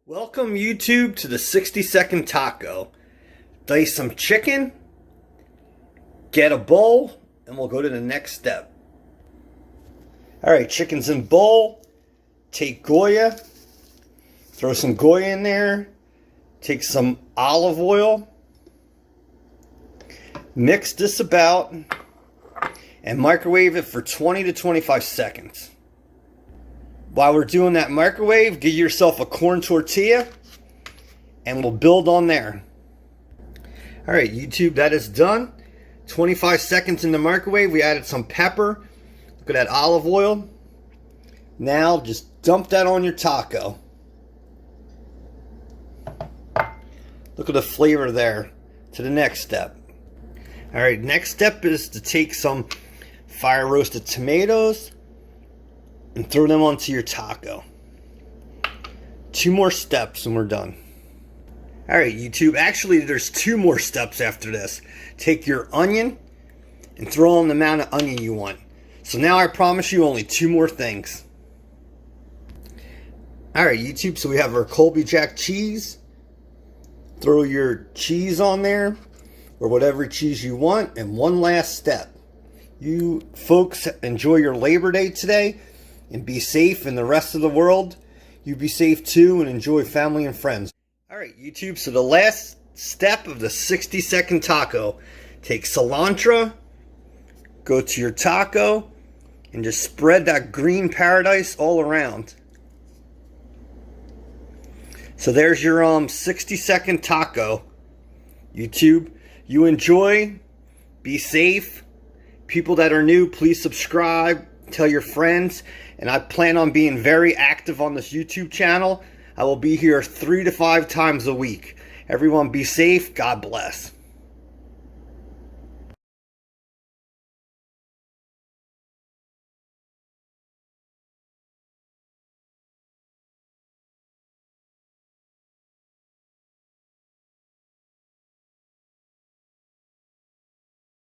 Welcome YouTube to the 60-second taco. Dice some chicken, get a bowl, and we'll go to the next step. Alright, chicken's in bowl. Take Goya, throw some Goya in there, take some olive oil, mix this about, and microwave it for 20 to 25 seconds. While we're doing that microwave, get yourself a corn tortilla, and we'll build on there. Alright, YouTube, that is done. 25 seconds in the microwave. We added some pepper. Look at that olive oil. Now, just dump that on your taco. Look at the flavor there. To the next step. Alright, next step is to take some fire roasted tomatoes and throw them onto your taco. 2 more steps and we're done. Alright, YouTube, actually there's 2 more steps after this. Take your onion and throw on the amount of onion you want. So now I promise you only 2 more things. Alright, YouTube, so we have our Colby Jack cheese. Throw your cheese on there, or whatever cheese you want, and one last step. You folks enjoy your Labor Day today. And be safe in the rest of the world. You be safe too and enjoy family and friends. Alright, YouTube, so the last step of the 60-second taco. Take cilantro, go to your taco, and just spread that green paradise all around. So there's your 60-second taco. YouTube, you enjoy, be safe. People that are new, please subscribe, tell your friends. And I plan on being very active on this YouTube channel. I will be here 3 to 5 times a week. Everyone be safe. God bless.